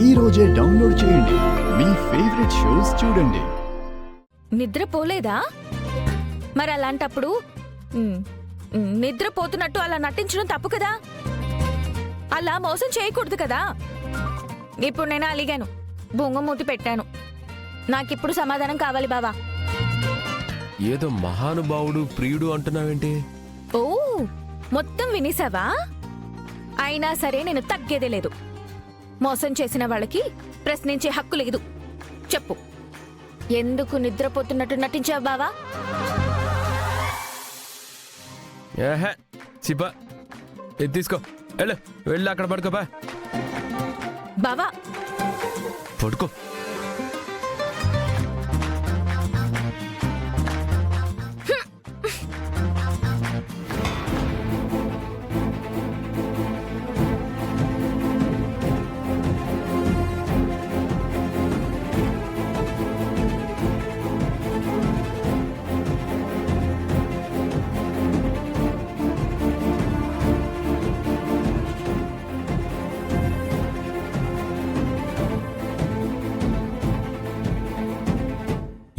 ఈ రోజే డౌన్లోడ్ చేయండి. మీ ఫేవరెట్ షోస్ చూడండి. నిద్రపోలేదా? మరి అలాంటప్పుడు నిద్రపోతున్నట్టు అలా నటించడం తప్పు కదా. అలా మోసం చేయకూడదు కదా. ఇప్పుడు నేను అలిగాను, బొంగమూతి పెట్టాను. నాకిప్పుడు సమాధానం కావాలి బావా. ఏదో మహానుభావుడు ప్రియుడు అంటున్నావేంటి? ఓ, మొత్తం వినేసావా? అయినా సరే నేను తగ్గేదే లేదు. మోసం చేసిన వాళ్ళకి ప్రశ్నించే హక్కు లేదు. చెప్పు, ఎందుకు నిద్రపోతున్నట్టు నటించావు బావా? ఏహే చిపా, ఇది తీసుకో, వెళ్ళి అక్కడ పడుకోపా. బావా పడుకో.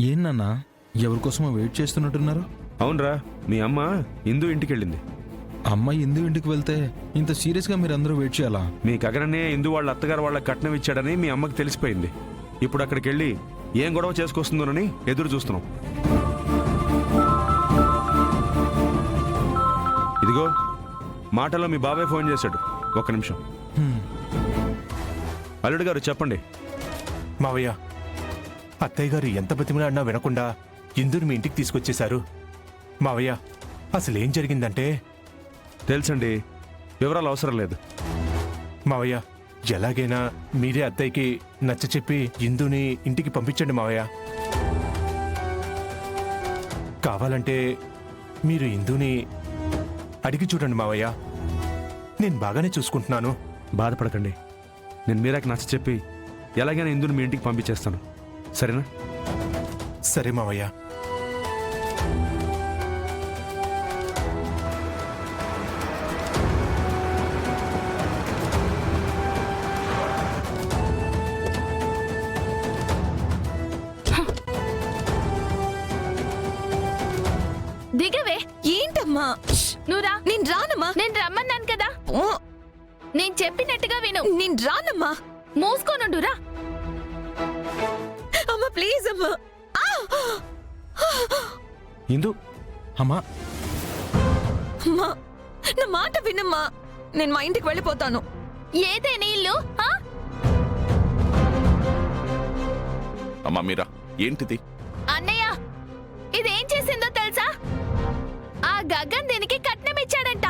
ఏంటన్నా, ఎవరికోసమో వెయిట్ చేస్తున్నట్టున్నారు? అవునరా, మీ అమ్మ ఇందు ఇంటికెళ్ళింది. అమ్మాయి ఇందు ఇంటికి వెళ్తే ఇంత సీరియస్గా మీరు అందరూ వెయిట్ చేయాలా? మీ కగననే ఇందు వాళ్ళ అత్తగారు వాళ్ళ కట్నం ఇచ్చాడని మీ అమ్మకి తెలిసిపోయింది. ఇప్పుడు అక్కడికి వెళ్ళి ఏం గొడవ చేసుకొస్తుందోనని ఎదురు చూస్తున్నాం. ఇదిగో మాటలో మీ బాబాయ్ ఫోన్ చేశాడు. ఒక్క నిమిషం. అల్లుడు గారు చెప్పండి. మావయ్య, అత్తయ్య గారు ఎంత బతిమలాడినా వినకుండా ఇందుని మీ ఇంటికి తీసుకొచ్చేశారు. మావయ్య, అసలేం జరిగిందంటే... తెలుసండి, వివరాలు అవసరం లేదు. మావయ్య, ఎలాగైనా మీరే అత్తయ్యకి నచ్చచెప్పి ఇందుని ఇంటికి పంపించండి మావయ్య. కావాలంటే మీరు ఇందుని అడిగి చూడండి మావయ్య. నేను బాగానే చూసుకుంటున్నాను. బాధపడకండి, నేను మీరాకి నచ్చ చెప్పి ఎలాగైనా ఇందుని మీ ఇంటికి పంపించేస్తాను. సరేనా? సరే మావయ్య. దిగవే. ఏంటమ్మా నువ్వురా. నేను రానమ్మా. నేను రమ్మన్నాను కదా. నేను చెప్పినట్టుగా విను. నేను రానమ్మా. మోసుకోనుండురా. అమ్మా ప్లీజ్ అమ్మా. ఇందు, అమ్మా, అమ్మా నా మాట వినమ్మా. నేను మా ఇంటికి వెళ్ళిపోతాను. ఏదే నీళ్ళు? అమ్మా మీరా, ఏంటిది? అన్నయ్య, ఇదేం చేసిందో తెలుసా? ఆ గగన్ దీనికి కట్నం ఇచ్చాడంట,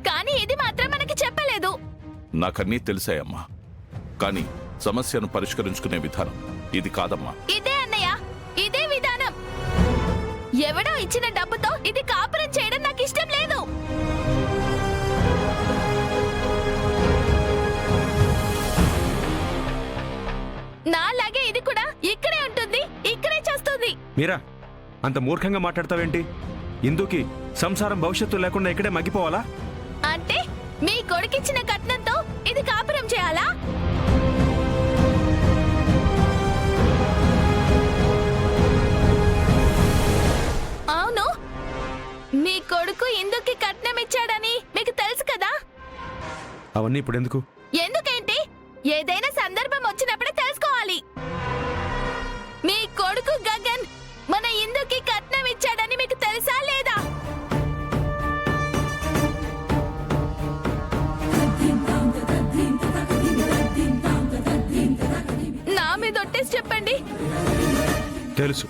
కానీ ఇది మాత్రం మనకి చెప్పలేదు. నాకన్నీ తెలిసాయమ్మా, కానీ సమస్యను పరిష్కరించుకునే విధానం ఇది కాదమ్మా. ఇదే అన్నయ్య, ఇదే విధానం. ఎవడో ఇచ్చిన డబ్బుతో ఇది కాపురం చేయడం నాకు ఇష్టం లేదు. నాలాగే ఇది కూడా ఇక్కడే ఉంటుంది, ఇక్కడే చేస్తుంది. మీరా అంత మూర్ఖంగా మాట్లాడతావేంటి? ఇందుకి సంసారం భవిష్యత్తు లేకుండా ఇక్కడే మగ్గిపోవాలా? అంటే మీ కొడుకిచ్చిన కట్నంతో ఇది కాపురం చేయాలా? అవును, మీ కొడుకు ఇందుకి కట్నం ఇచ్చాడని మీకు తెలుసు కదా. అవన్నీ ఇప్పుడు ఎందుకు? ఎందుకేంటి? ఏదైనా సందర్భం వచ్చినప్పుడే తెలుసుకోవాలి. మీ కొడుకు గగన్ మన ఇందుకి కట్నం ఇచ్చాడని మీకు తెలుసా లేదా? నా మీద ఒట్టేసి చెప్పండి. తెలుసు.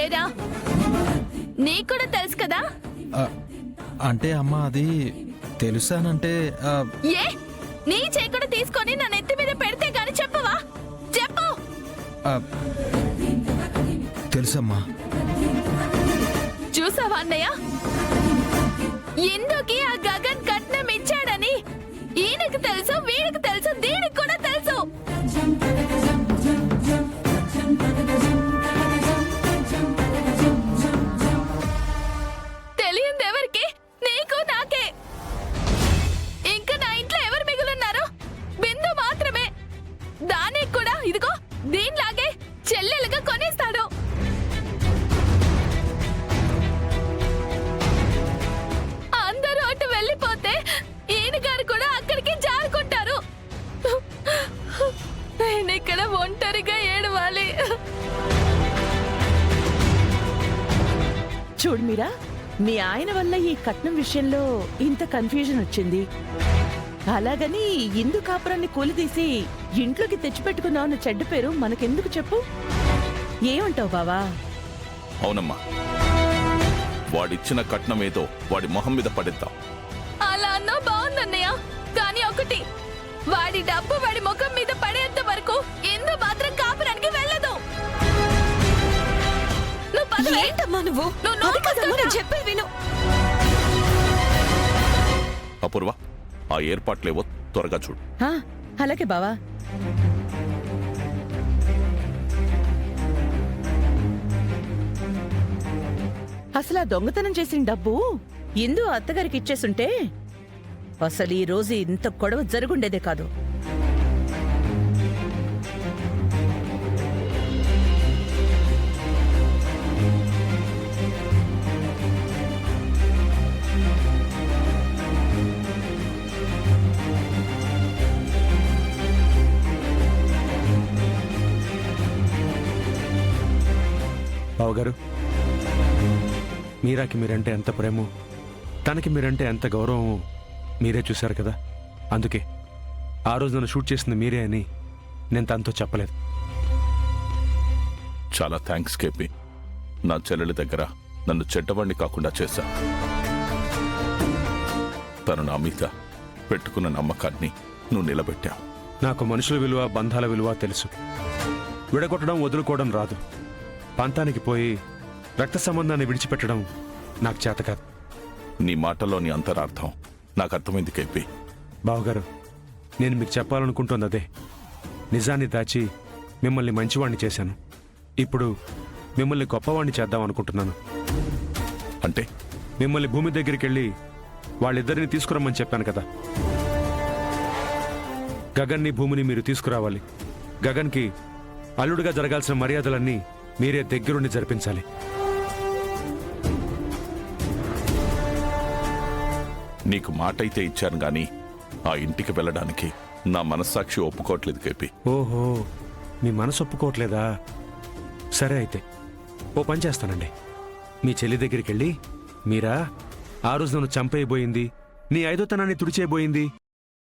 ఏరా, నీకు కూడా తెలుసు కదా? అంటే అమ్మా, అది తెలుసానంటే ఏ నీ చేకుడు తీసుకొని నా నెత్తి మీద పెడితే గాని చెప్పవా? చెప్పు. తెలుసమ్మా. చూసావా అన్నయ్య, ఎందుకి ఆ గగన్ కట్నం ఇచ్చాడని ఈయనకు తెలుసు, వీడికి తెలుసు, దీనికి కూడా తెలుసు. తెలియంది ఎవరికి? నీకు, నాకే. ఒంటరిగా ఏడవాలి. చూడు మీరా, మీ ఆయన వల్ల ఈ కట్నం విషయంలో ఇంత కన్ఫ్యూజన్ వచ్చింది. అలాగని ఇందు కాపురాన్ని కూలితీసి ఇంట్లోకి తెచ్చిపెట్టుకున్నావన్న చెడ్డ పేరు మనకెందుకు చెప్పు? ఏమంటావు బావా? అవునమ్మా, వాడిచ్చిన కట్నం ఏదో వాడి మొహం మీద పడిద్దాం. అలా అన్నా బాగుందన్నయ్య, కానీ ఒకటి, వాడి డబ్బు వాడి ముఖం మీద పడేంత వరకు ఎందు మాత్రం కాపురానికి వెళ్ళదు. ఏంటమ్మా నువ్వు? చెప్పే విను. అపూర్వ, ఆ ఏర్పాట్లేవో త్వరగా చూడు. ఆ, అలాగే బావా. అసలు ఆ దొంగతనం చేసిన డబ్బు ఇందు అత్తగారికి ఇచ్చేసుంటే అసలు ఈ రోజు ఇంత గొడవ జరుగుండేదే కాదు. బావగారు, మీరాకి మీరంటే ఎంత ప్రేమో, తనకి మీరంటే ఎంత గౌరవమో మీరే చూశారు కదా. అందుకే ఆ రోజు నన్ను షూట్ చేసింది మీరే అని నేను తనతో చెప్పలేదు. చాలా థ్యాంక్స్ కేపీ. నా చెల్లెలి దగ్గర నన్ను చెడ్డవాణ్ణి కాకుండా చేశా. తను నా మీద పెట్టుకున్న నమ్మకాన్ని నువ్వు నిలబెట్టావు. నాకు మనుషుల విలువ, బంధాల విలువ తెలుసు. విడగొట్టడం, వదులుకోవడం రాదు. పంతానికి పోయి రక్త సంబంధాన్ని విడిచిపెట్టడం నాకు చేత కాదు. నీ మాటలోని అంతరార్థం నాకు అర్థమైంది కేపీ. బావగారు, నేను మీకు చెప్పాలనుకుంటోంది అదే. నిజాన్ని దాచి మిమ్మల్ని మంచివాణ్ణి చేశాను. ఇప్పుడు మిమ్మల్ని గొప్పవాణ్ణి చేద్దాం అనుకుంటున్నాను. అంటే మిమ్మల్ని భూమి దగ్గరికి వెళ్ళి వాళ్ళిద్దరిని తీసుకురమ్మని చెప్పాను కదా. గగన్ని, భూమిని మీరు తీసుకురావాలి. గగన్కి అల్లుడుగా జరగాల్సిన మర్యాదలన్నీ మీరే దగ్గరుండి జరిపించాలి. నీకు మాట అయితే ఇచ్చాను గాని ఆ ఇంటికి వెళ్ళడానికి నా మనస్సాక్షి ఒప్పుకోవట్లేదు కేపీ. ఓహో, మీ మనసు ఒప్పుకోవట్లేదా? సరే అయితే ఓ పని చేస్తానండి. మీ చెల్లి దగ్గరికి వెళ్ళి, మీరా ఆ రోజు నన్ను చంపేయబోయింది, నీ ఐదోతనాన్ని తుడిచేయబోయింది